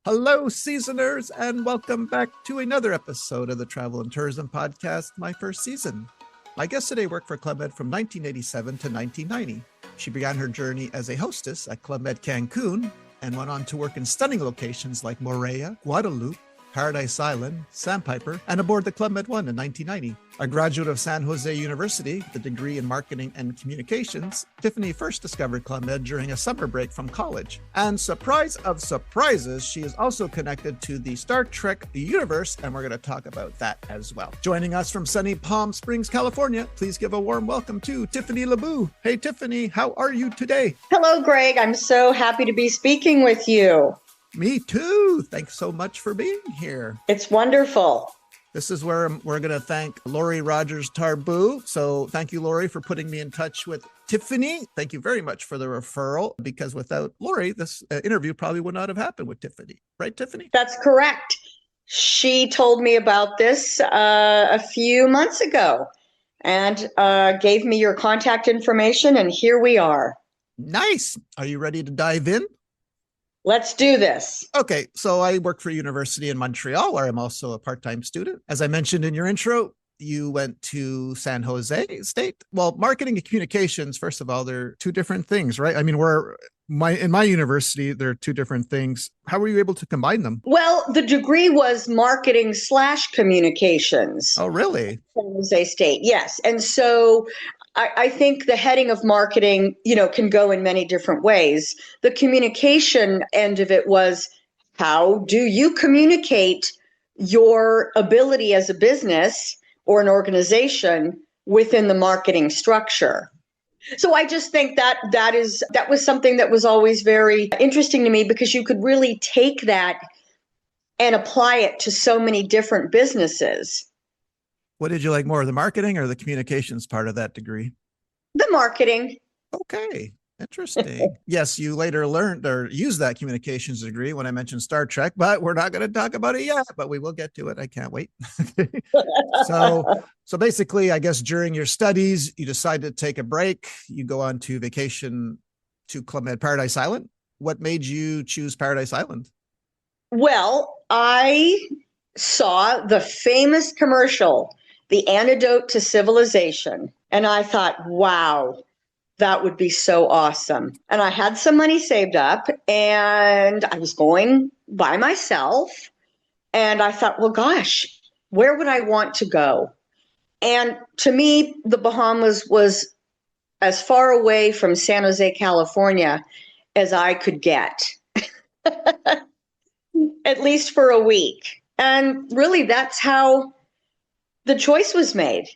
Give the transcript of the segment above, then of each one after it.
Hello, seasoners, and welcome back to another episode of the Travel and Tourism Podcast, my first season. My guest today worked for Club Med from 1987 to 1990. She began her journey as a hostess at Club Med Cancun and went on to work in stunning locations like Moorea, Guadeloupe, Paradise Island, Sandpiper, and aboard the Club Med 1 in 1990. A graduate of San Jose University with a degree in marketing and communications, Tiffani first discovered Club Med during a summer break from college. And surprise of surprises, she is also connected to the Star Trek universe, and we're going to talk about that as well. Joining us from sunny Palm Springs, California, please give a warm welcome to Tiffani Lobue. Hey, Tiffani, how are you today? Hello, Greg. I'm so happy to be speaking with you. Me too. Thanks so much for being here. It's wonderful. This is where we're going to thank Lori Rogers Tarbu. So thank you, Lori, for putting me in touch with Tiffani. Thank you very much for the referral, because without Lori, this interview probably would not have happened with Tiffani. Right, Tiffani? That's correct. She told me about this a few months ago and gave me your contact information, and here we are. Nice. Are you ready to dive in? Let's do this. Okay, so I work for a university in Montreal, where I'm also a part-time student. As I mentioned in your intro, you went to San Jose State. Well, marketing and communications, first of all, they're two different things, right? I mean, in my university, they're two different things. How were you able to combine them? Well, the degree was marketing/communications. Oh, really? San Jose State, yes. And so I think the heading of marketing, can go in many different ways. The communication end of it was, how do you communicate your ability as a business or an organization within the marketing structure? So I just think that was something that was always very interesting to me, because you could really take that and apply it to so many different businesses. What did you like more, the marketing or the communications part of that degree? The marketing. Okay, interesting. Yes, you later learned or used that communications degree when I mentioned Star Trek, but we're not going to talk about it yet, but we will get to it. I can't wait. So basically, I guess during your studies, you decided to take a break. You go on to vacation to Club Med Paradise Island. What made you choose Paradise Island? Well, I saw the famous commercial, The Antidote to Civilization. And I thought, wow, that would be so awesome. And I had some money saved up, and I was going by myself. And I thought, well, gosh, where would I want to go? And to me, the Bahamas was as far away from San Jose, California as I could get, at least for a week. And really, that's how the choice was made.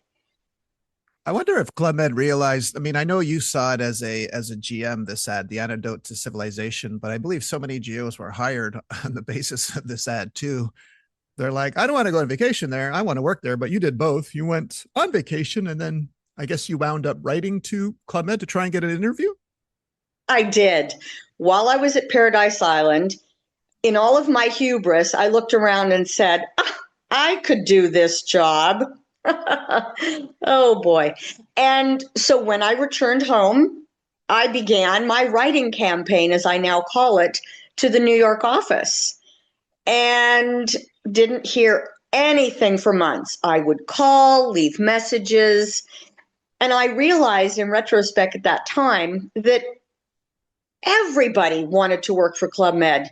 I wonder if Club Med realized, I mean, I know you saw it as a GM, this ad, The Antidote to Civilization, but I believe so many GOs were hired on the basis of this ad too. They're like, I don't want to go on vacation there. I want to work there, but you did both. You went on vacation, and then I guess you wound up writing to Club Med to try and get an interview? I did. While I was at Paradise Island, in all of my hubris, I looked around and said, I could do this job. Oh boy. And so when I returned home, I began my writing campaign, as I now call it, to the New York office, and didn't hear anything for months. I would call, leave messages, and I realized in retrospect at that time that everybody wanted to work for Club Med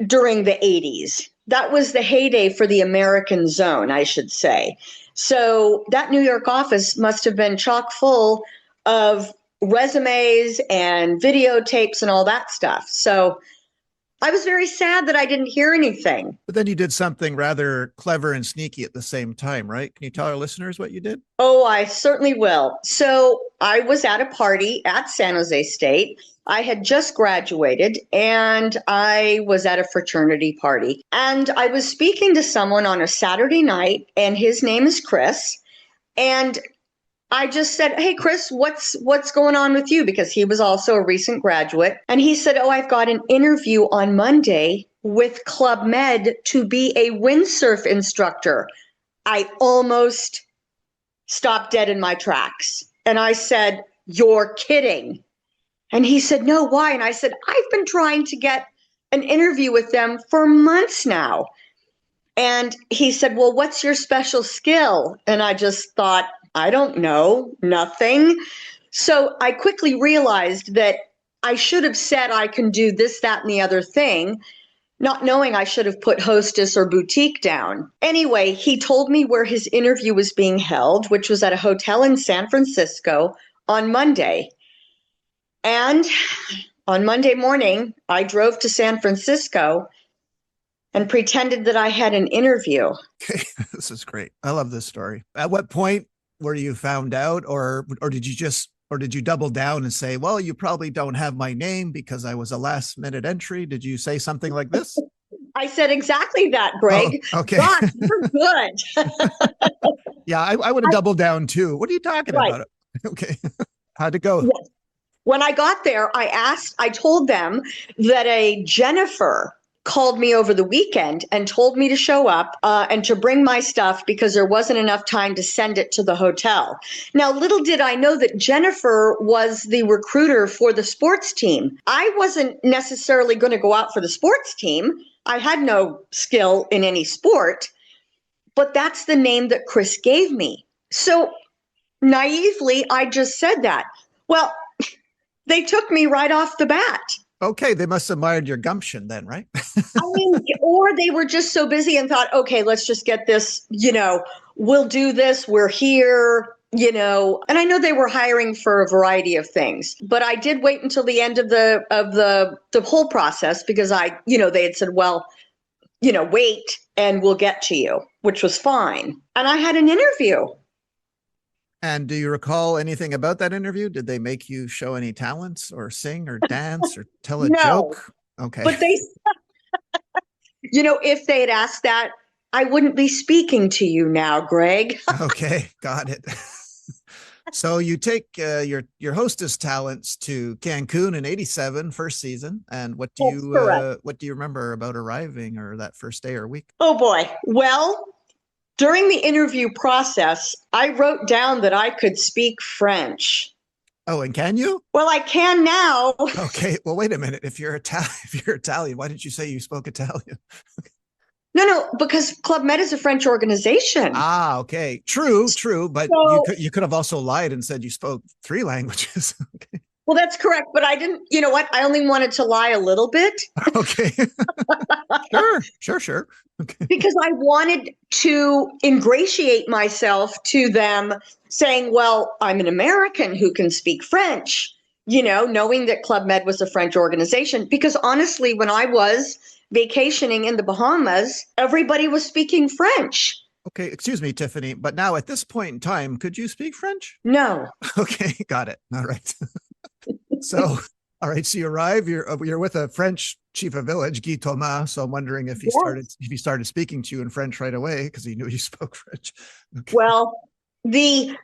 during the 80s. That was the heyday for the American zone, I should say. So that New York office must have been chock full of resumes and videotapes and all that stuff. So I was very sad that I didn't hear anything. But then you did something rather clever and sneaky at the same time, right? Can you tell our listeners what you did? Oh, I certainly will. So I was at a party at San Jose State. I had just graduated, and I was at a fraternity party. And I was speaking to someone on a Saturday night, and his name is Chris. And I just said, hey, Chris, what's going on with you? Because he was also a recent graduate. And he said, oh, I've got an interview on Monday with Club Med to be a windsurf instructor. I almost stopped dead in my tracks. And I said, you're kidding. And he said, no, why? And I said, I've been trying to get an interview with them for months now. And he said, well, what's your special skill? And I just thought, I don't know, nothing. So I quickly realized that I should have said I can do this, that, and the other thing, not knowing I should have put hostess or boutique down. Anyway, he told me where his interview was being held, which was at a hotel in San Francisco on Monday. And on Monday morning, I drove to San Francisco and pretended that I had an interview. Okay, this is great. I love this story. At what point were you found out, or did you double down and say, well, you probably don't have my name because I was a last minute entry? Did you say something like this? I said exactly that, Greg. Oh, okay. God, you're good. Yeah, I would have doubled down too. What are you talking about? Okay. How'd it go? Yes. When I got there, I told them that a Jennifer called me over the weekend and told me to show up and to bring my stuff because there wasn't enough time to send it to the hotel. Now, little did I know that Jennifer was the recruiter for the sports team. I wasn't necessarily going to go out for the sports team. I had no skill in any sport, but that's the name that Chris gave me. So naively, I just said that. Well, they took me right off the bat. Okay, they must have admired your gumption then, right? I mean, or they were just so busy and thought, okay, let's just get this, we'll do this, we're here, and I know they were hiring for a variety of things, but I did wait until the end of the whole process because they had said, well, wait and we'll get to you, which was fine. And I had an interview. And do you recall anything about that interview? Did they make you show any talents or sing or dance or tell a joke? Okay. But they, if they had asked that, I wouldn't be speaking to you now, Greg. Okay, got it. So you take your hostess talents to Cancun in '87, first season. And what do you remember about arriving or that first day or week? Oh boy. Well, during the interview process, I wrote down that I could speak French. Oh, and can you? Well, I can now. Okay. Well, wait a minute. If you're Italian, why didn't you say you spoke Italian? No, because Club Med is a French organization. Ah, okay. True. But you could have also lied and said you spoke 3 languages. Okay. Well, that's correct. But I didn't, you know what? I only wanted to lie a little bit. Okay. Sure. Okay. Because I wanted to ingratiate myself to them saying, well, I'm an American who can speak French, knowing that Club Med was a French organization. Because honestly, when I was vacationing in the Bahamas, everybody was speaking French. Okay, excuse me, Tiffani, but now at this point in time, could you speak French? No. Okay, got it. All right. So, all right. So you arrive. You're with a French chief of village, Guy Thomas. So I'm wondering if he started speaking to you in French right away because he knew you spoke French. Okay. Well, the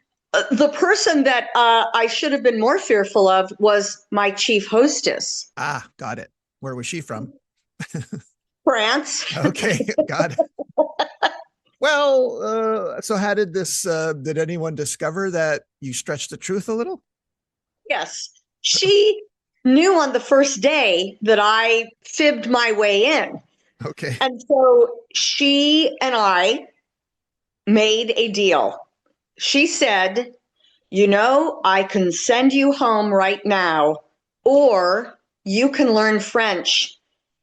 person that I should have been more fearful of was my chief hostess. Ah, got it. Where was she from? France. Okay, got it. Well, so how did this? Did anyone discover that you stretched the truth a little? Yes. She knew on the first day that I fibbed my way in. Okay. And so she and I made a deal. She said, I can send you home right now, or you can learn French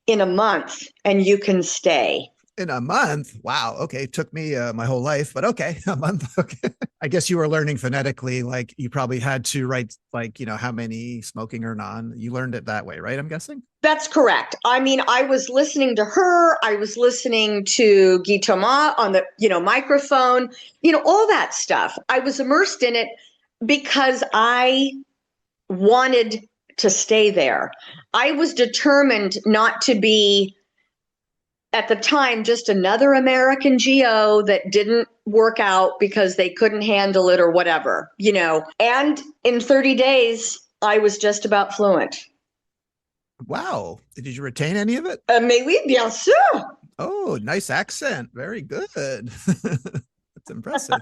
in a month and you can stay. In a month? Wow. Okay. It took me my whole life, but okay. A month. Okay. I guess you were learning phonetically. Like you probably had to write how many smoking or non. You learned it that way, right? I'm guessing. That's correct. I mean, I was listening to her. I was listening to Guy Thomas on the, microphone, all that stuff. I was immersed in it because I wanted to stay there. I was determined not to be, at the time, just another American GO that didn't work out because they couldn't handle it or whatever, And in 30 days, I was just about fluent. Wow. Did you retain any of it? Mais oui, bien sûr. Oh, nice accent. Very good. That's impressive.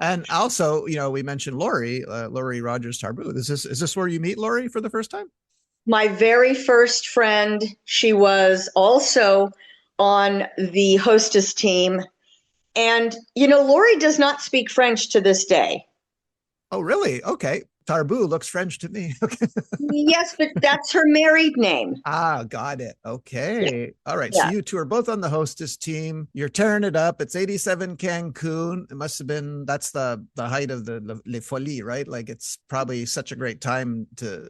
And also, we mentioned Lori Rogers Tarbu. Is this where you meet Lori for the first time? My very first friend, she was also on the hostess team. And, Lori does not speak French to this day. Oh, really? Okay. Tarbu looks French to me. Okay. Yes, but that's her married name. Ah, got it. Yeah. Okay. All right. So Yeah. you two are both on the hostess team. You're tearing it up. It's 87 Cancun. It must have been that's the height of the Les Folies, right? Like it's probably such a great time to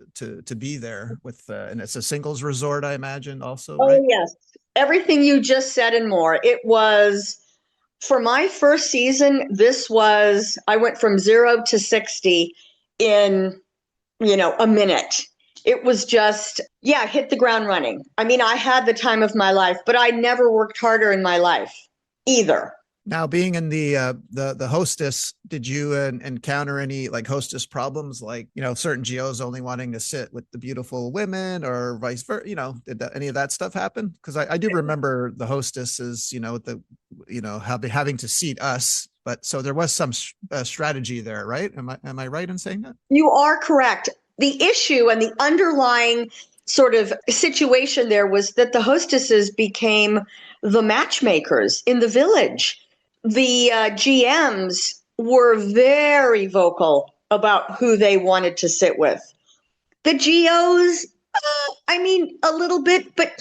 be there with and it's a singles resort, I imagine, also, right? Oh, yes. Everything you just said and more. It was for my first season, I went from 0 to 60 in, a minute. It was just, yeah, hit the ground running. I mean, I had the time of my life, but I never worked harder in my life either. Now, being in the hostess, did you encounter any like hostess problems, like certain geos only wanting to sit with the beautiful women, or vice versa? Did any of that stuff happen? Because I do remember the hostesses, having to seat us, but so there was some strategy there, right? Am I right in saying that? You are correct. The issue and the underlying sort of situation there was that the hostesses became the matchmakers in the village. The GMs were very vocal about who they wanted to sit with. The GOs, I mean, a little bit, but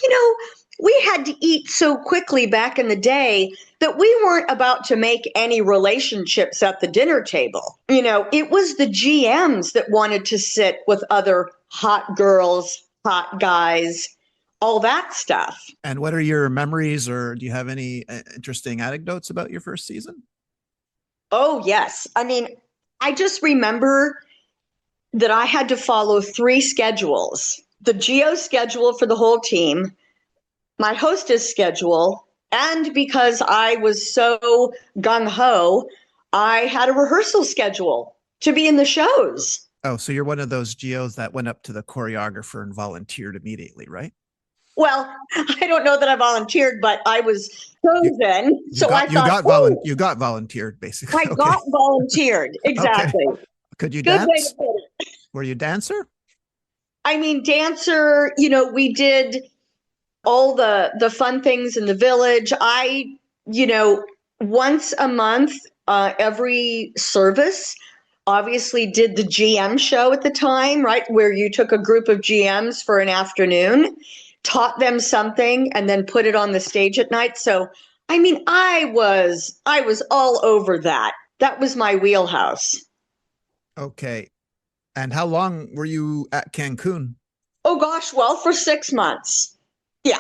we had to eat so quickly back in the day that we weren't about to make any relationships at the dinner table. It was the GMs that wanted to sit with other hot girls, hot guys, all that stuff. And what are your memories, or do you have any interesting anecdotes about your first season? Oh, yes. I mean, I just remember that I had to follow 3 schedules: the geo schedule for the whole team, my hostess schedule, and because I was so gung ho, I had a rehearsal schedule to be in the shows. Oh, so you're one of those geos that went up to the choreographer and volunteered immediately, right? Well, I don't know that I volunteered, but I was chosen. So I thought, you got volunteered basically. I got volunteered. Exactly. Okay. Could you Good way dance? to put it. Were you a dancer? I mean, dancer, we did all the fun things in the village. You know, once a month, every service obviously did the GM show at the time, right? Where you took a group of GMs for an afternoon, taught them something, and then put it on the stage at night. So, I mean, I was all over that. That was my wheelhouse. Okay. And how long were you at Cancun? Oh gosh, well, for 6 months. Yeah.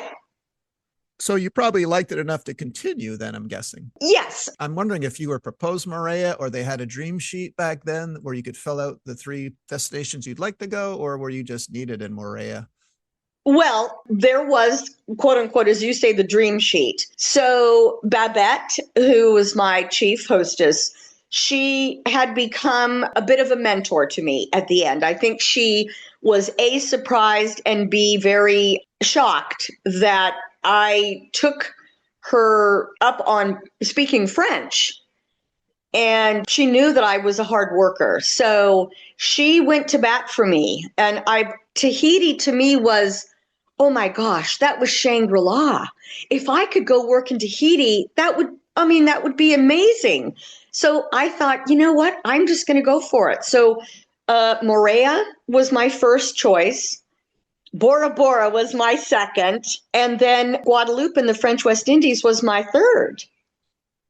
So you probably liked it enough to continue then, I'm guessing. Yes. I'm wondering if you were proposed Moorea, or they had a dream sheet back then where you could fill out the 3 destinations you'd like to go, or were you just needed in Moorea? Well, there was, quote unquote, as you say, the dream sheet. So Babette, who was my chief hostess, she had become a bit of a mentor to me at the end. I think she was A, surprised, and B, very shocked that I took her up on speaking French. And she knew that I was a hard worker. So she went to bat for me. And Tahiti to me was, oh my gosh, that was Shangri-La. If I could go work in Tahiti, that would be amazing. So I thought, you know what? I'm just going to go for it. So Moorea was my first choice. Bora Bora was my second. And then Guadeloupe in the French West Indies was my third.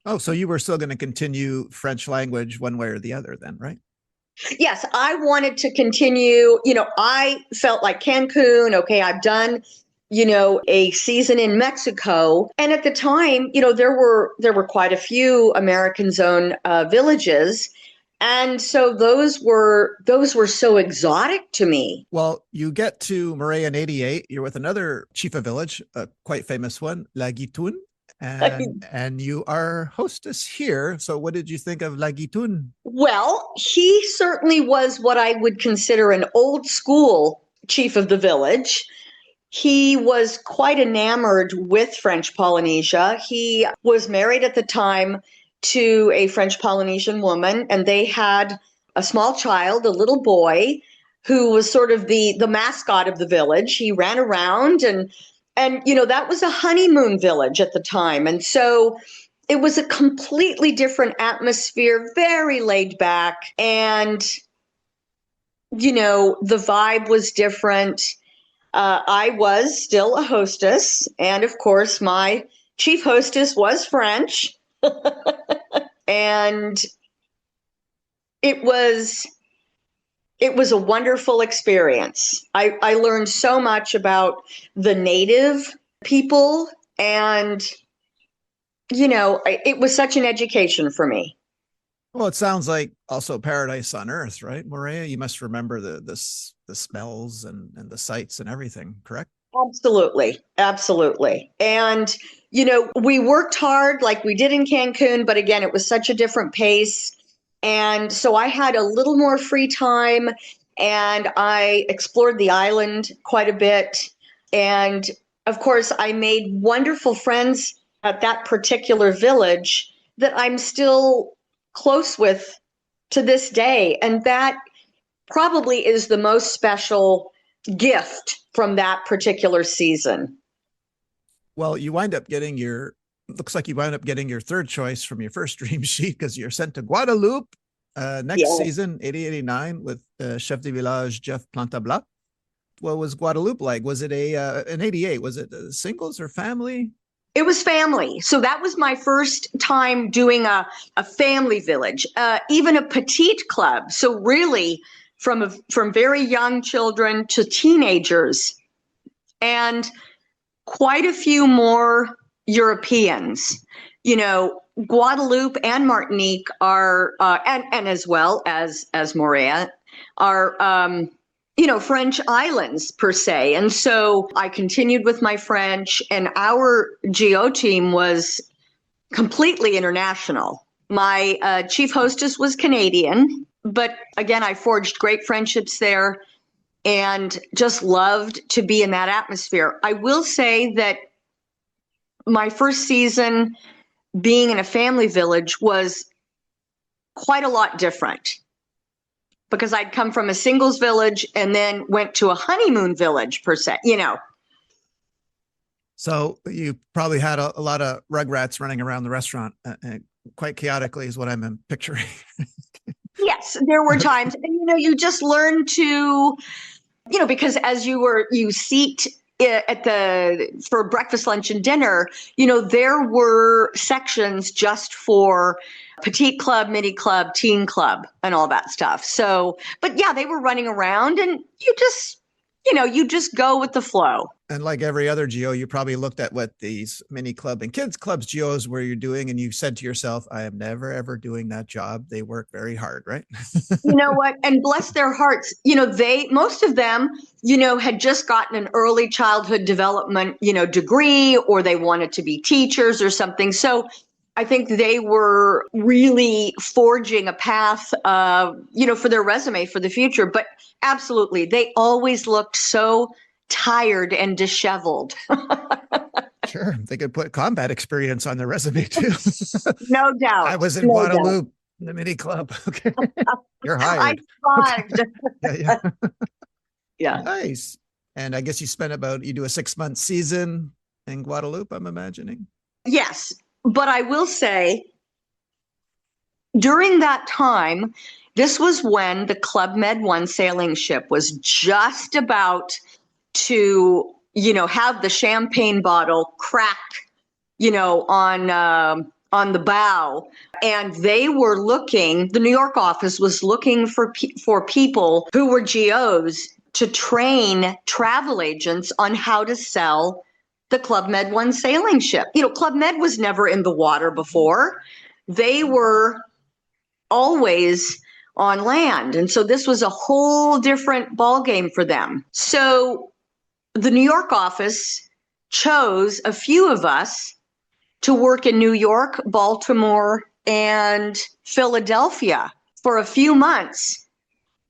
Oh, so you were still going to continue French language one way or the other then, right? Yes, I wanted to continue. I felt like Cancun, okay, I've done, a season in Mexico. And at the time, there were quite a few American-owned villages. And so those were so exotic to me. Well, you get to Moorea in 88. You're with another chief of village, a quite famous one, La Guitoune. And you are hostess here. So what did you think of La Guitoune? Well, he certainly was what I would consider an old school chief of the village. He was quite enamored with French Polynesia. He was married at the time to a French Polynesian woman, and they had a small child, a little boy. who was sort of the mascot of the village. He ran around and that was a honeymoon village at the time. And so it was a completely different atmosphere, very laid back. And, the vibe was different. I was still a hostess. And of course, my chief hostess was French. And it was a wonderful experience. I learned so much about the native people, and it was such an education for me. Well, it sounds like also paradise on earth, right, Moorea? You must remember the smells and the sights and everything, correct? Absolutely. Absolutely. And, we worked hard like we did in Cancun, but again, it was such a different pace. And so I had a little more free time, and I explored the island quite a bit. And of course, I made wonderful friends at that particular village that I'm still close with to this day. And that probably is the most special gift from that particular season. Well, looks like you wind up getting your third choice from your first dream sheet, because you're sent to Guadeloupe next season, 80-89, with Chef de Village Jeff Plantabla. What was Guadeloupe like? Was it in 88, was it singles or family? It was family. So that was my first time doing a family village, even a petite club. So really from very young children to teenagers, and quite a few more Europeans. Guadeloupe and Martinique are, and as well as Moorea, are, French islands per se. And so I continued with my French, and our GO team was completely international. My chief hostess was Canadian, but again, I forged great friendships there and just loved to be in that atmosphere. I will say that my first season being in a family village was quite a lot different, because I'd come from a singles village and then went to a honeymoon village per se, So you probably had a lot of rugrats running around the restaurant, quite chaotically is what I'm picturing. Yes, there were times, and you just learn to, because as you seat for breakfast, lunch, and dinner, there were sections just for petite club, mini club, teen club, and all that stuff. So, but yeah, they were running around, and you just go with the flow. And like every other GO, you probably looked at what these mini club and kids clubs GOs were you're doing, and you said to yourself, I am never, ever doing that job. They work very hard, right? You know what? And bless their hearts, most of them, had just gotten an early childhood development, degree, or they wanted to be teachers or something. So I think they were really forging a path, for their resume for the future. But absolutely, they always looked so tired and disheveled. Sure. They could put combat experience on their resume too. No doubt. I was in Guadeloupe, the mini club. Okay. You're hired. I survived. Okay. Yeah. Yeah. Nice. And I guess you do a 6-month season in Guadeloupe, I'm imagining. Yes. But I will say, during that time, this was when the Club Med 1 sailing ship was just about to, have the champagne bottle crack, on the bow. And the New York office was looking for people who were GOs to train travel agents on how to sell the Club Med 1 sailing ship. Club Med was never in the water before. They were always on land. And so this was a whole different ballgame for them. So the New York office chose a few of us to work in New York, Baltimore, and Philadelphia for a few months.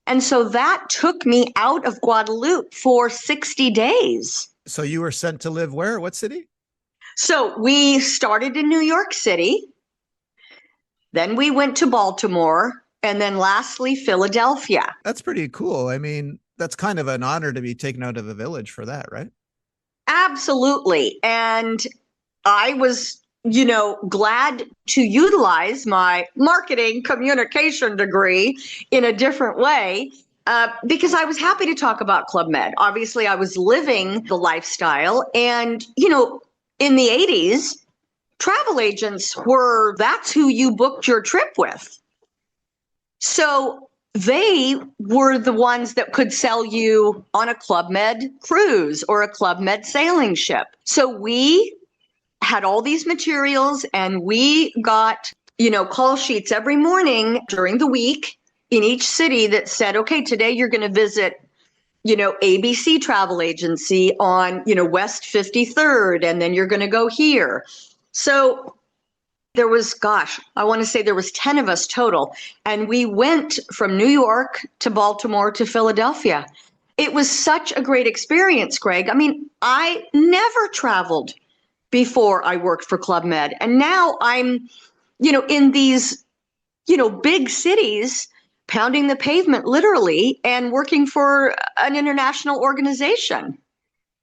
And so that took me out of Guadeloupe for 60 days. So you were sent to live where? What city? So we started in New York City, then we went to Baltimore, and then lastly, Philadelphia. That's pretty cool. I mean, that's kind of an honor to be taken out of the village for that, right? Absolutely. And I was, glad to utilize my marketing communication degree in a different way because I was happy to talk about Club Med. Obviously, I was living the lifestyle. And, in the 80s, travel agents that's who you booked your trip with. So they were the ones that could sell you on a Club Med cruise or a Club Med sailing ship. So we had all these materials and we got, call sheets every morning during the week in each city that said, okay, today you're going to visit, ABC travel agency on, West 53rd, and then you're going to go here. So there was, I want to say there was 10 of us total. And we went from New York to Baltimore to Philadelphia. It was such a great experience, Greg. I mean, I never traveled before I worked for Club Med. And now I'm, in these, big cities, pounding the pavement literally and working for an international organization.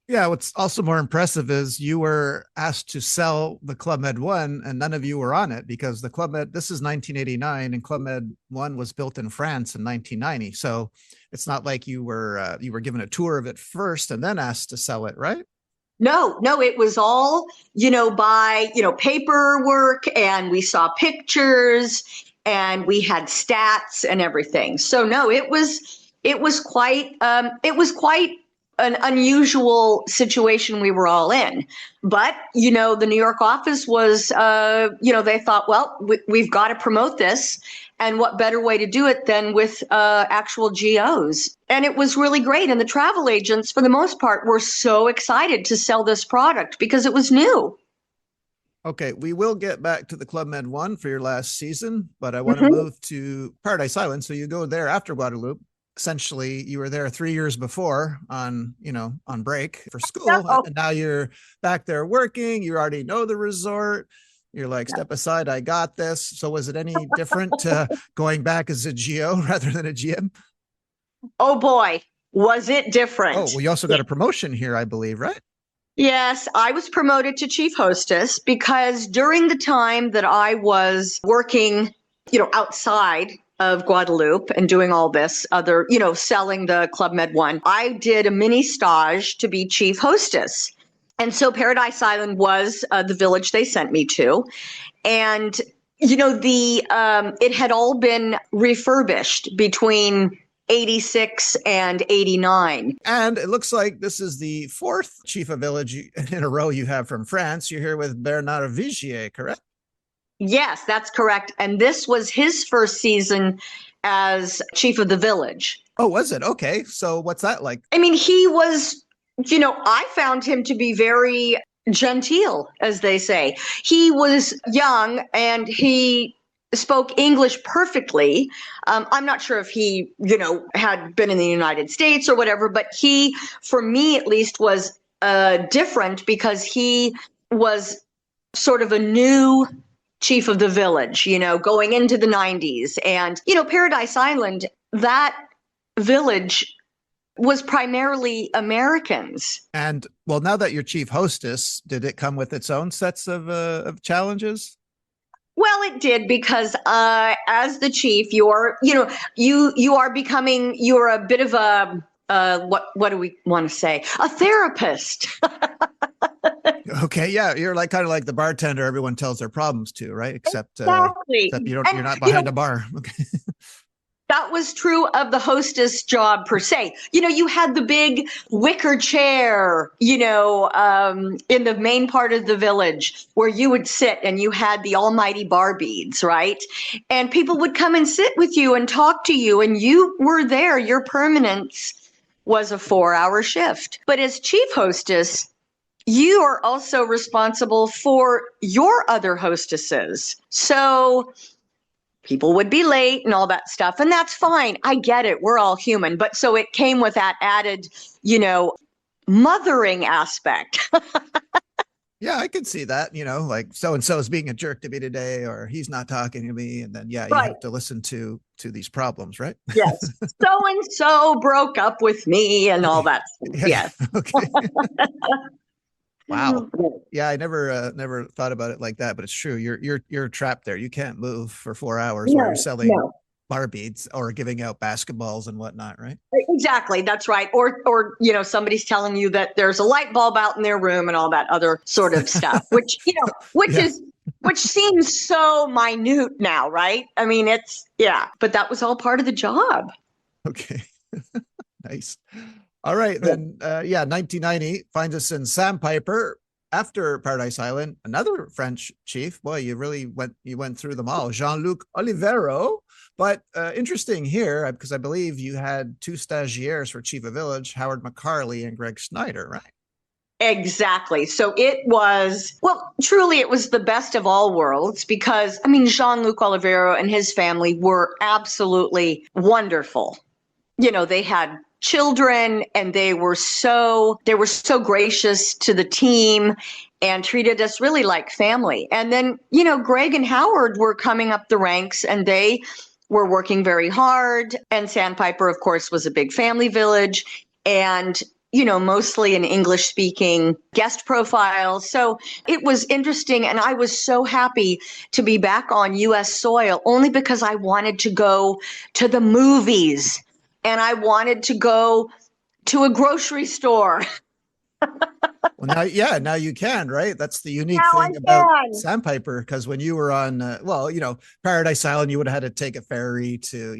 Yeah, what's also more impressive is you were asked to sell the Club Med 1 and none of you were on it because the Club Med, this is 1989 and Club Med 1 was built in France in 1990. So it's not like you were given a tour of it first and then asked to sell it, right? No, it was all, by, paperwork, and we saw pictures and we had stats and everything. So no, it was quite an unusual situation we were all in. But, the New York office was, they thought, well, we've got to promote this. And what better way to do it than with actual GOs? And it was really great. And the travel agents, for the most part, were so excited to sell this product because it was new. Okay, we will get back to the Club Med 1 for your last season, but I want to move to Paradise Island. So you go there after Guadeloupe. Essentially, you were there 3 years before on break for school. And now you're back there working. You already know the resort. You're like, step aside, I got this. So was it any different going back as a GO rather than a GM? Oh boy, was it different. Oh, well, you also got a promotion here, I believe, right? Yes, I was promoted to chief hostess because during the time that I was working, outside of Guadeloupe and doing all this other, selling the Club Med 1, I did a mini stage to be chief hostess. And so Paradise Island was the village they sent me to. And, it had all been refurbished between 86 and 89. And it looks like this is the fourth chief of village in a row you have from France. You're here with Bernard Vigier, correct? Yes, that's correct. And this was his first season as chief of the village. Oh, was it? Okay. So what's that like? I mean, he was, I found him to be very genteel, as they say. He was young and he spoke English perfectly. I'm not sure if he, had been in the United States or whatever, but he, for me at least, was different because he was sort of a new chief of the village, going into the 90s. And, Paradise Island, that village was primarily Americans. And well, now that you're chief hostess, did it come with its own sets of challenges? Well, it did because as the chief, you're a bit of a what do we want to say? A therapist. Okay, yeah, you're kind of like the bartender everyone tells their problems to, right? Except you're not behind a bar. Okay. That was true of the hostess job per se. You had the big wicker chair, in the main part of the village where you would sit and you had the almighty bar beads, right? And people would come and sit with you and talk to you and you were there. Your permanence was a 4-hour shift. But as chief hostess, you are also responsible for your other hostesses. So people would be late and all that stuff. And that's fine. I get it. We're all human. But so it came with that added, mothering aspect. Yeah, I could see that, like so and so is being a jerk to me today, or he's not talking to me. And then yeah, you Right. have to listen to these problems, right? Yes. So and so broke up with me and all that stuff. Yeah. Yes. Okay. Wow. Yeah, I never thought about it like that, but it's true. You're trapped there. You can't move for 4 hours while you're No, selling no. bar beads or giving out basketballs and whatnot, right? Exactly. That's right. Or, somebody's telling you that there's a light bulb out in their room and all that other sort of stuff, which, Yeah. which seems so minute now, right? I mean, yeah, but that was all part of the job. Okay. Nice. All right, then. Yeah, 1990 finds us in Sandpiper after Paradise Island. Another French chief. Boy, you went through them all. Jean-Luc Olivero. But interesting here because I believe you had two stagiaires for chief of village, Howard McCarley and Greg Snyder, right? Exactly. So truly, it was the best of all worlds because, I mean, Jean-Luc Olivero and his family were absolutely wonderful. They had children and they were so gracious to the team and treated us really like family. And then, Greg and Howard were coming up the ranks and they were working very hard. And Sandpiper, of course, was a big family village and, mostly an English speaking guest profile. So it was interesting. And I was so happy to be back on US soil only because I wanted to go to the movies and I wanted to go to a grocery store. Well, now you can, right? That's the unique Now I thing about can. Sandpiper, because when you were on, Paradise Island, you would have had to take a ferry to,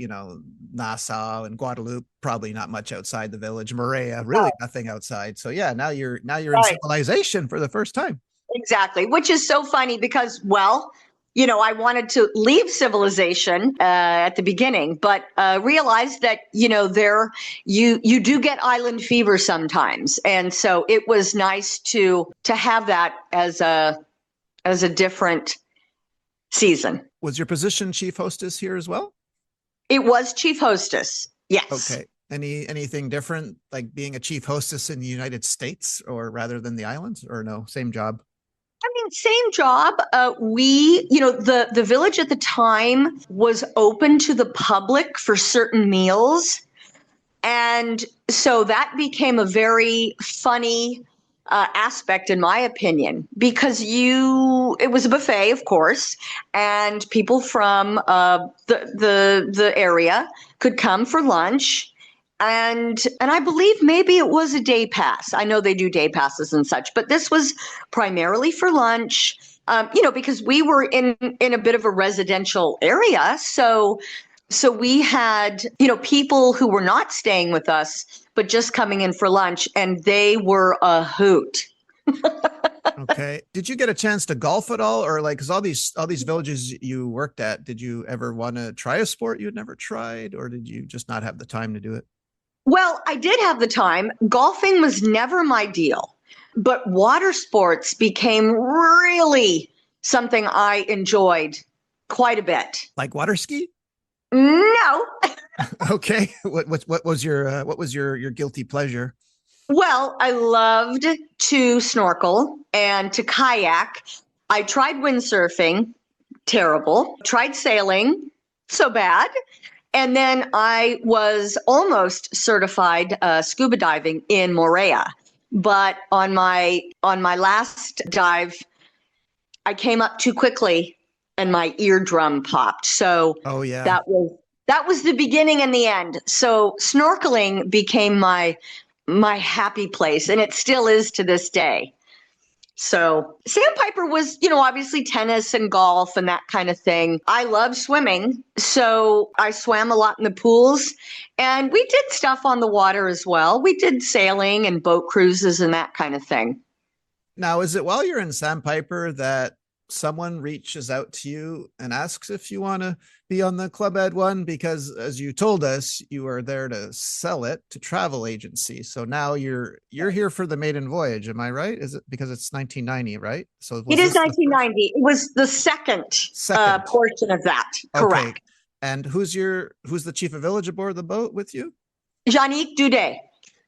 Nassau and Guadeloupe. Probably not much outside the village. Moorea, really nothing outside. So yeah, now you're in Right. civilization for the first time. Exactly, which is so funny because, I wanted to leave civilization at the beginning, but realized that you do get island fever sometimes, and so it was nice to have that as a different season. Was your position chief hostess here as well? It was chief hostess. Yes. Okay. Anything different, like being a chief hostess in the United States or rather than the islands, or no, same job? I mean, same job. The village at the time was open to the public for certain meals. And so that became a very funny aspect, in my opinion, because it was a buffet, of course, and people from the area could come for lunch. And I believe maybe it was a day pass. I know they do day passes and such, but this was primarily for lunch. Because we were in a bit of a residential area, so we had, people who were not staying with us, but just coming in for lunch, and they were a hoot. Okay. Did you get a chance to golf at all, or like, because all these villages you worked at, did you ever want to try a sport you'd never tried, or did you just not have the time to do it? Well, I did have the time. Golfing was never my deal, but water sports became really something I enjoyed quite a bit. Like water ski? No. Okay. What was your guilty pleasure? Well, I loved to snorkel and to kayak. I tried windsurfing, terrible. Tried sailing, so bad. And then I was almost certified scuba diving in Moorea. But on my last dive, I came up too quickly and my eardrum popped. So Oh yeah. that was the beginning and the end. So snorkeling became my happy place, and it still is to this day. So Sandpiper was, obviously tennis and golf and that kind of thing. I love swimming, so I swam a lot in the pools, and we did stuff on the water as well. We did sailing and boat cruises and that kind of thing. Now, is it while you're in Sandpiper that someone reaches out to you and asks if you want to be on the Club Ed one? Because as you told us, you are there to sell it to travel agencies. So now you're here for the maiden voyage. Am I right? Is it because it's 1990, right? So It was is this the 1990. It was the second second? portion of that. Okay. Correct. And who's the chief of village aboard the boat with you? Jeannick Dudet.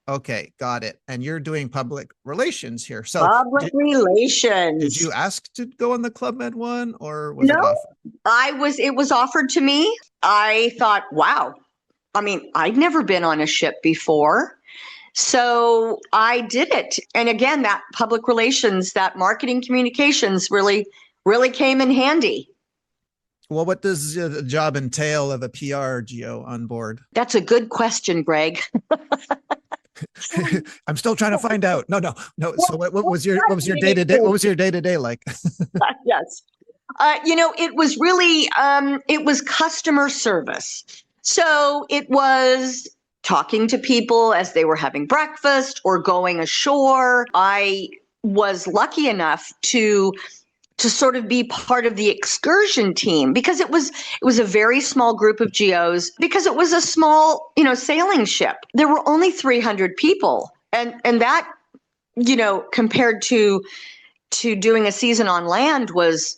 Okay, got it. And you're doing public relations here. So Public did you relations. ask to go on the Club Med one, or was it No, offered? it was offered to me. I thought, wow. I mean, I'd never been on a ship before. So I did it. And again, that public relations, that marketing communications really came in handy. Well, what does the job entail of a PR geo on board? That's a good question, Greg. I'm still trying to find out. No. So what was your day to day? Well, What was your day to day like? yes. It was really, it was customer service. So it was talking to people as they were having breakfast or going ashore. I was lucky enough to sort of be part of the excursion team because it was a very small group of geos because it was a small, sailing ship. There were only 300 people. And that, compared to doing a season on land was,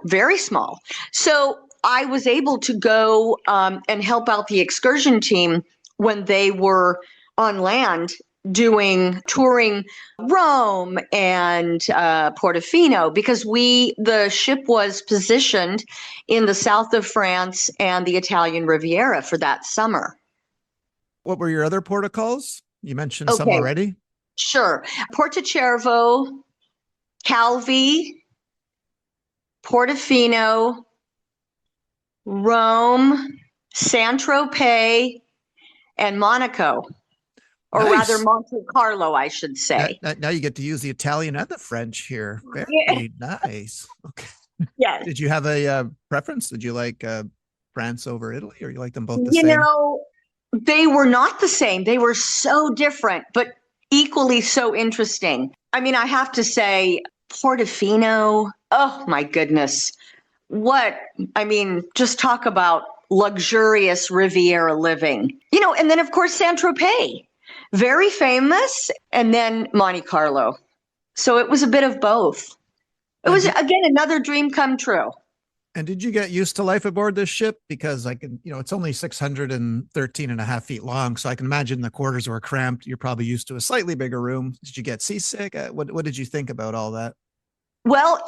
very small. So I was able to go and help out the excursion team when they were on land touring Rome and Portofino because the ship was positioned in the south of France and the Italian Riviera for that summer. What were your other protocols? You mentioned some Okay, already. sure. Portocervo, Calvi, Portofino, Rome, Saint-Tropez, and Monaco. Or rather, Nice. Monte Carlo, I should say. Now you get to use the Italian and the French here. Yeah. Very nice. Okay. Yes. Did you have a preference? Did you like France over Italy, or you like them both the You same? know, they were not the same. They were so different, but equally so interesting. I mean, I have to say, Portofino, oh my goodness. Just talk about luxurious Riviera living. And then, of course, Saint-Tropez, very famous, and then Monte Carlo. So it was a bit of both. It was, again, another dream come true. And did you get used to life aboard this ship? Because it's only 613 and a half feet long. So I can imagine the quarters were cramped. You're probably used to a slightly bigger room. Did you get seasick? What did you think about all that? Well,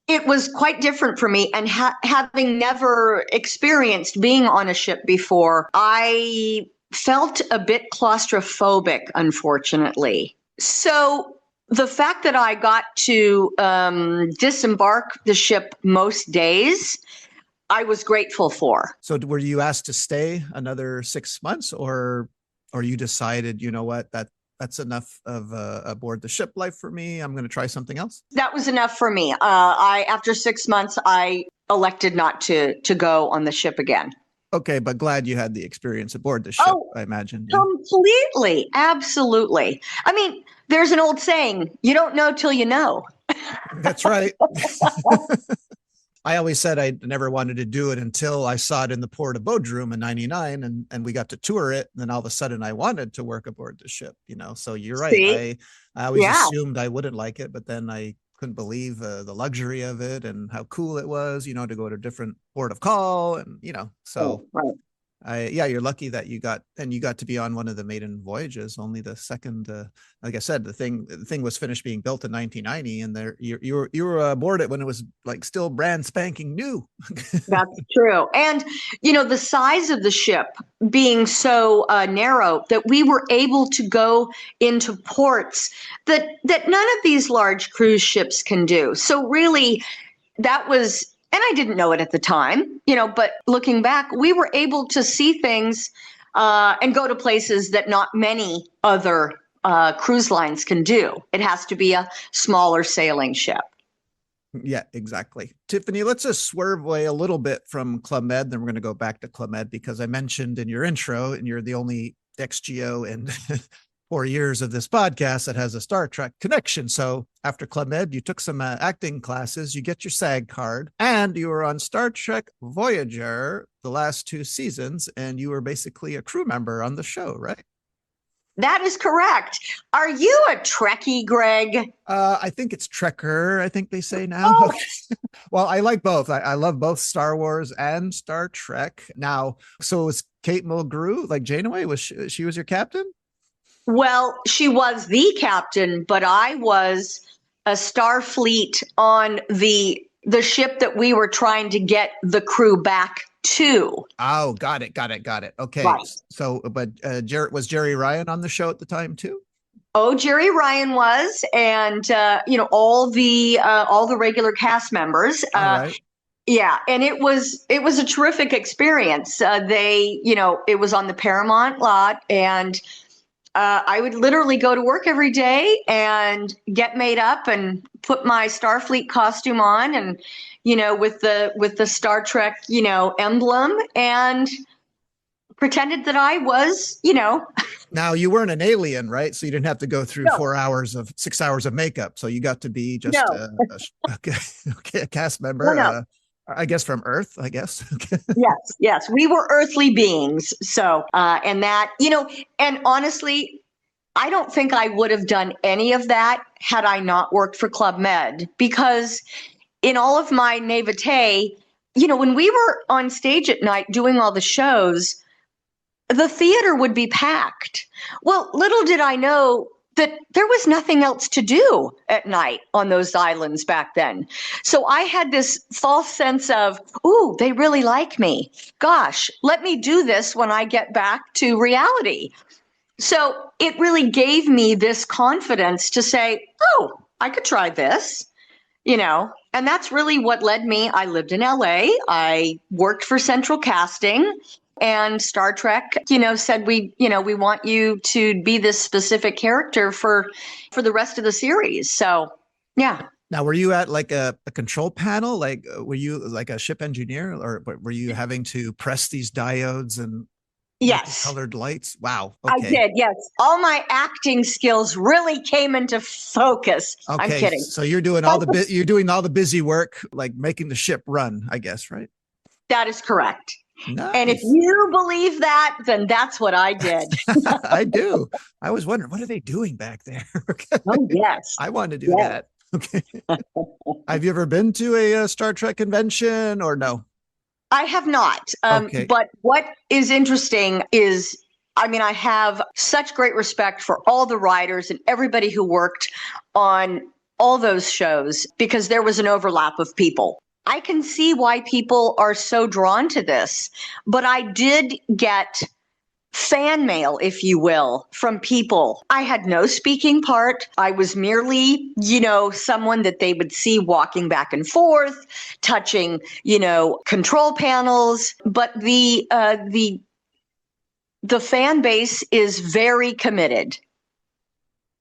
it was quite different for me. And having never experienced being on a ship before, I felt a bit claustrophobic, unfortunately. So the fact that I got to disembark the ship most days, I was grateful for. So were you asked to stay another 6 months, or you decided, you know what, that's enough of aboard the ship life for me. I'm going to try something else. That was enough for me. After 6 months, I elected not to go on the ship again. Okay, but glad you had the experience aboard the ship, I imagine. Yeah. Completely. Absolutely. I mean, there's an old saying, you don't know till you know. That's right. I always said I never wanted to do it until I saw it in the port of Bodrum in '99, and we got to tour it. And then all of a sudden I wanted to work aboard the ship, so you're right. See? I always assumed I wouldn't like it, but then I couldn't believe the luxury of it and how cool it was, to go to a different port of call. And, so right. You're lucky that you got to be on one of the maiden voyages. Only the second, like I said, the thing was finished being built in 1990, and you were aboard it when it was like still brand spanking new. That's true. And the size of the ship being so narrow that we were able to go into ports that none of these large cruise ships can do. So really, that was. And I didn't know it at the time, but looking back, we were able to see things and go to places that not many other cruise lines can do. It has to be a smaller sailing ship. Yeah, exactly. Tiffani, let's just swerve away a little bit from Club Med. Then we're going to go back to Club Med because I mentioned in your intro, and you're the only ex-geo in 4 years of this podcast that has a Star Trek connection. So after Club Med, you took some acting classes, you get your SAG card, and you were on Star Trek Voyager the last 2 seasons, and you were basically a crew member on the show, right? That is correct. Are you a Trekkie, Greg? I think it's Trekker, I think they say now. Oh. Well, I like both. I love both Star Wars and Star Trek. Now, so was Kate Mulgrew, like Janeway, she was your captain? Well, she was the captain, but I was a Starfleet on the ship that we were trying to get the crew back to. Oh, got it. Okay. Right. So, but was Jerry Ryan on the show at the time too? Oh, Jerry Ryan was, and all the regular cast members. All right. Yeah, and it was a terrific experience. It was on the Paramount lot, and I would literally go to work every day and get made up and put my Starfleet costume on, and with the Star Trek emblem, and pretended that I was. Now you weren't an alien, right? So you didn't have to go through No. 6 hours of makeup. So you got to be just No. a cast member. No. I guess from Earth, I guess. Yes, we were earthly beings. So, and that, and honestly, I don't think I would have done any of that had I not worked for Club Med, because in all of my naivete, when we were on stage at night doing all the shows, the theater would be packed. Well, little did I know that there was nothing else to do at night on those islands back then. So I had this false sense of, ooh, they really like me. Gosh, let me do this when I get back to reality. So it really gave me this confidence to say, oh, I could try this, and that's really what led me. I lived in LA. I worked for Central Casting. And Star Trek, said we want you to be this specific character for the rest of the series. So, yeah. Now, were you at like a control panel? Like, were you like a ship engineer, or were you having to press these diodes and Yes, colored lights? Wow. Okay. I did. Yes, all my acting skills really came into focus. Okay. I'm kidding. So you're doing all the busy work, like making the ship run, I guess, right? That is correct. Nice. And if you believe that, then that's what I did. I do. I was wondering, what are they doing back there? Oh, yes. I want to do that. Okay. Have you ever been to a Star Trek convention or no? I have not. Okay. But what is interesting is, I have such great respect for all the writers and everybody who worked on all those shows, because there was an overlap of people. I can see why people are so drawn to this, but I did get fan mail, if you will, from people. I had no speaking part. I was merely, someone that they would see walking back and forth, touching, control panels. But the fan base is very committed.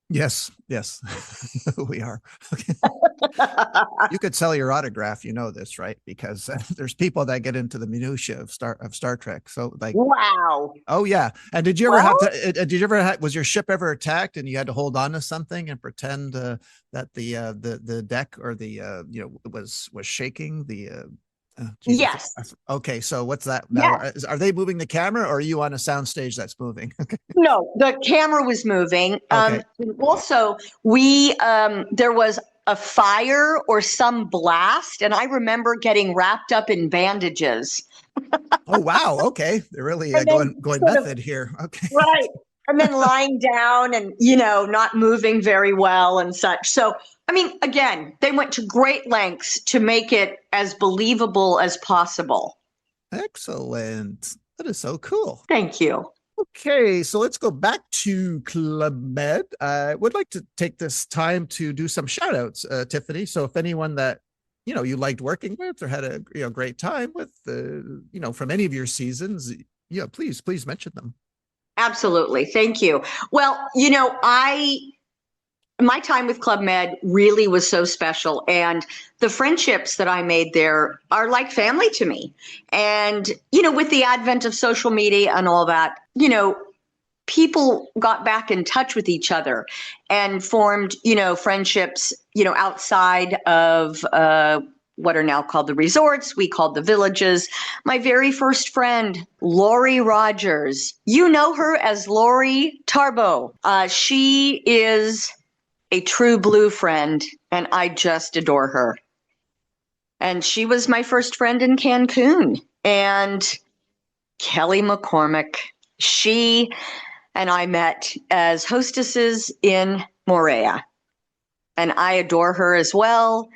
Yes, we are. Okay. You could sell your autograph, this, right? Because there's people that get into the minutia of Star Trek. So, like, wow. Oh yeah. And did you ever was your ship ever attacked and you had to hold on to something and pretend that the deck or the was shaking? Yes. Okay, so what's that now? Yes. Are they moving the camera, or are you on a sound stage that's moving? No, the camera was moving. Okay. Also, there was a fire or some blast, and I remember getting wrapped up in bandages. Oh wow! Okay, they're really going method here. Okay, right. And then lying down and not moving very well and such. So, again, they went to great lengths to make it as believable as possible. Excellent. That is so cool. Thank you. Okay, so let's go back to Club Med. I would like to take this time to do some shout outs, Tiffani. So if anyone that you liked working with or had a great time with, from any of your seasons, please mention them. Absolutely. Thank you. Well, my time with Club Med really was so special, and the friendships that I made there are like family to me. And, with the advent of social media and all that, people got back in touch with each other and formed, friendships, outside of what are now called the resorts. We called the villages. My very first friend, Lori Rogers, you know her as Lori Tarbo. She is a true blue friend, and I just adore her. And she was my first friend in Cancun. And Kelly McCormick, she and I met as hostesses in Moorea. And I adore her as well.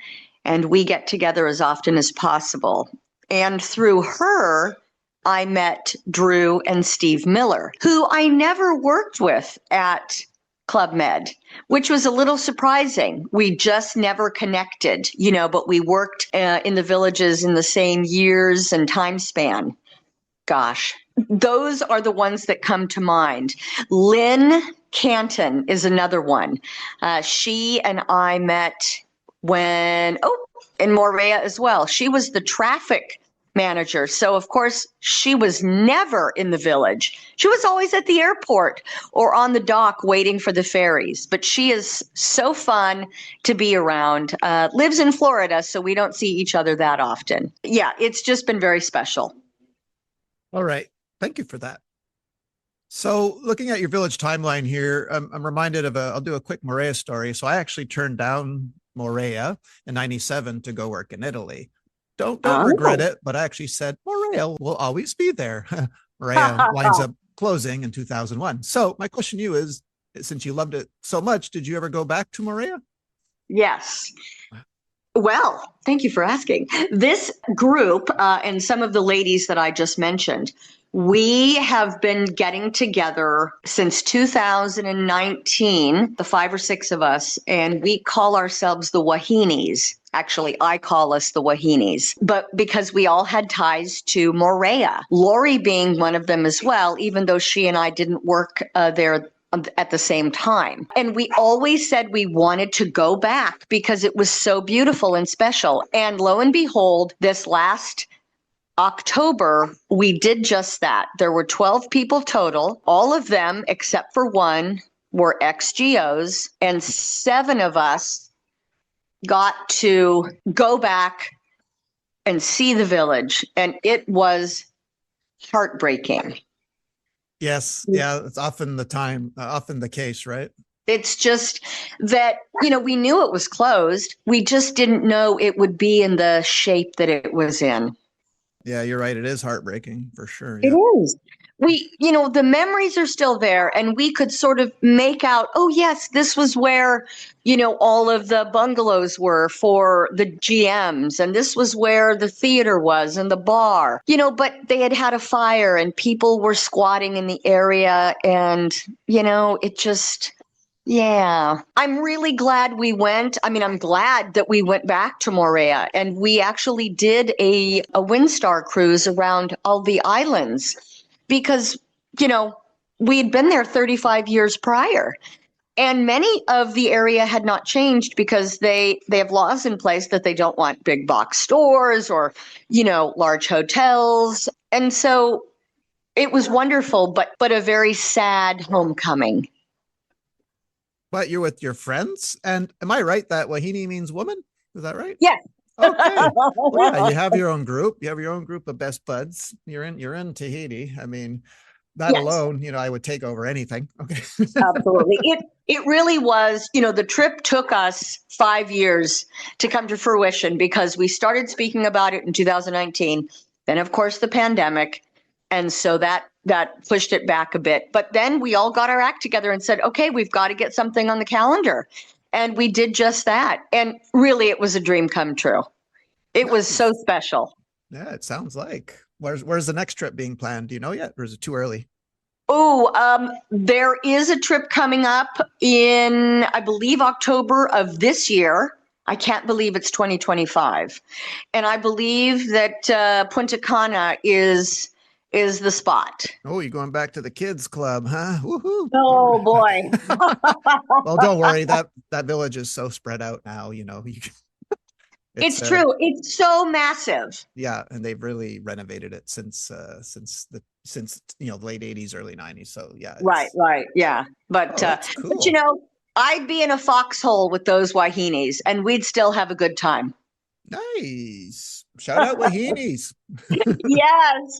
And we get together as often as possible. And through her, I met Drew and Steve Miller, who I never worked with at Club Med, which was a little surprising. We just never connected, but we worked in the villages in the same years and time span. Gosh, those are the ones that come to mind. Lynn Canton is another one. She and I met in Moorea as well. She was the traffic manager. So, of course, she was never in the village. She was always at the airport or on the dock waiting for the ferries. But she is so fun to be around. Lives in Florida, so we don't see each other that often. Yeah, it's just been very special. All right. Thank you for that. So looking at your village timeline here, I'm reminded of I'll do a quick Moorea story. So I actually turned down Moorea in 97 to go work in Italy. Don't regret it, but I actually said Moorea will always be there. Moorea winds up closing in 2001. So my question to you is, since you loved it so much, did you ever go back to Moorea? Yes. Well, thank you for asking. This group and some of the ladies that I just mentioned, we have been getting together since 2019, the 5 or 6 of us, and we call ourselves the Wahinis. Actually, I call us the Wahinis, but because we all had ties to Moorea, Lori being one of them as well, even though she and I didn't work there at the same time. And we always said we wanted to go back because it was so beautiful and special. And lo and behold, this last October, we did just that. There were 12 people total. All of them, except for one, were ex-GOs, and 7 of us got to go back and see the village. And it was heartbreaking. Yes. Yeah. It's often the case, right? It's just that, we knew it was closed. We just didn't know it would be in the shape that it was in. Yeah, you're right. It is heartbreaking for sure. Yeah. It is. The memories are still there, and we could sort of make out, oh, yes, this was where, all of the bungalows were for the GMs, and this was where the theater was and the bar, but they had a fire and people were squatting in the area, and, it just... Yeah, I'm really glad we went. I mean, I'm glad that we went back to Moorea, and we actually did a Windstar cruise around all the islands because, we had been there 35 years prior. And many of the area had not changed because they have laws in place that they don't want big box stores or, large hotels. And so it was wonderful, but a very sad homecoming. But you're with your friends, and am I right that Wahini means woman? Is that right? Yes. Okay. Well, yeah, you have your own group. You have your own group of best buds. You're in Tahiti. I mean, that Yes. alone, I would take over anything. Okay. Absolutely. It really was, the trip took us 5 years to come to fruition because we started speaking about it in 2019. Then, of course, the pandemic. And so that pushed it back a bit. But then we all got our act together and said, okay, we've got to get something on the calendar. And we did just that. And really, it was a dream come true. It was so special. Yeah, it sounds like. Where's the next trip being planned? Do you know yet? Or is it too early? Oh, there is a trip coming up in, I believe, October of this year. I can't believe it's 2025. And I believe that Punta Cana is the spot. Oh, you're going back to the kids club, huh? Woohoo. Oh boy. Well, don't worry. That village is so spread out now, It's true. It's so massive. Yeah, and they've really renovated it since the late 80s, early 90s. So yeah. Right. Yeah. But cool. But I'd be in a foxhole with those Wahinis and we'd still have a good time. Nice. Shout out Wahinis. Yes.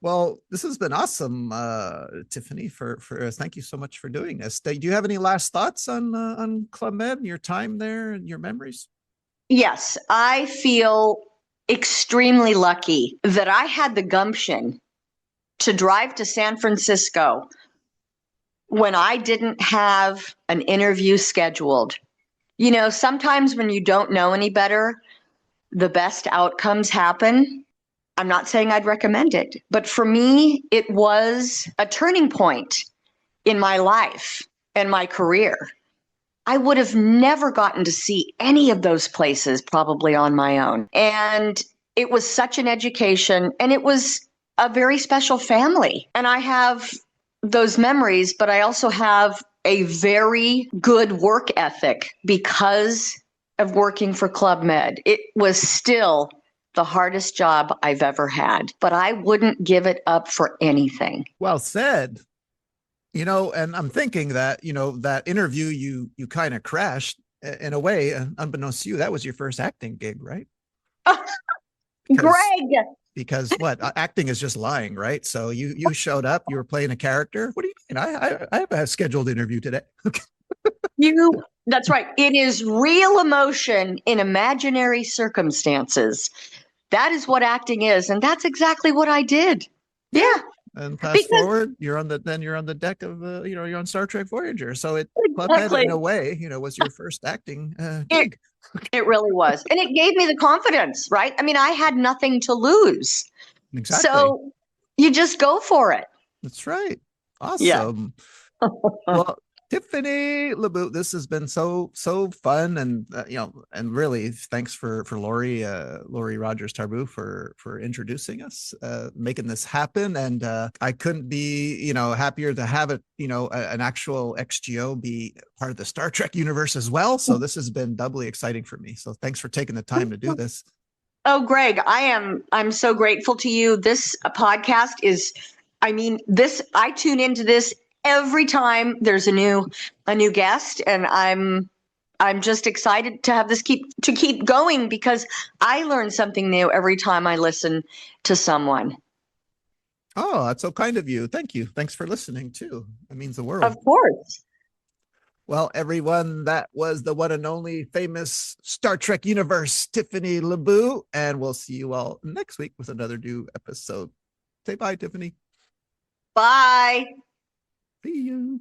Well, this has been awesome, Tiffani. For thank you so much for doing this. Do you have any last thoughts on Club Med and your time there and your memories? Yes, I feel extremely lucky that I had the gumption to drive to San Francisco when I didn't have an interview scheduled. You know, sometimes when you don't know any better, the best outcomes happen. I'm not saying I'd recommend it, but for me, it was a turning point in my life and my career. I would have never gotten to see any of those places probably on my own. And it was such an education, and it was a very special family. And I have those memories, but I also have a very good work ethic because of working for Club Med. It was still the hardest job I've ever had, but I wouldn't give it up for anything. Well said. You know, and I'm thinking that, you know, that interview you kind of crashed in a way, unbeknownst to you, that was your first acting gig, right? Because, Greg, because what acting is just lying, right? So you showed up, you were playing a character. What do you mean? I have a scheduled interview today. that's right. It is real emotion in imaginary circumstances. That is what acting is, and that's exactly what I did. Yeah. And fast Because forward, you're on the deck of you know, you're on Star Trek Voyager. So Club Med exactly. in a way, you know, was your first acting It, gig. it really was. And it gave me the confidence, right? I mean, I had nothing to lose. Exactly. So you just go for it. That's right. Yeah. Awesome. Well, Tiffani Lobue, this has been so fun, and you know, and really thanks for Lori Rogers Tarbu for introducing us, making this happen, and I couldn't be, you know, happier to have it, you know, an actual XGO be part of the Star Trek universe as well. So this has been doubly exciting for me. So thanks for taking the time to do this. Oh, Greg, I'm so grateful to you. This podcast is, I mean, I tune into this every time there's a new guest, and I'm just excited to have this keep going because I learn something new every time I listen to someone. Oh, that's so kind of you. Thank you. Thanks for listening too. It means the world. Of course. Well, everyone, that was the one and only famous Star Trek universe, Tiffani Lobue, and we'll see you all next week with another new episode. Say bye, Tiffani. Bye. See you.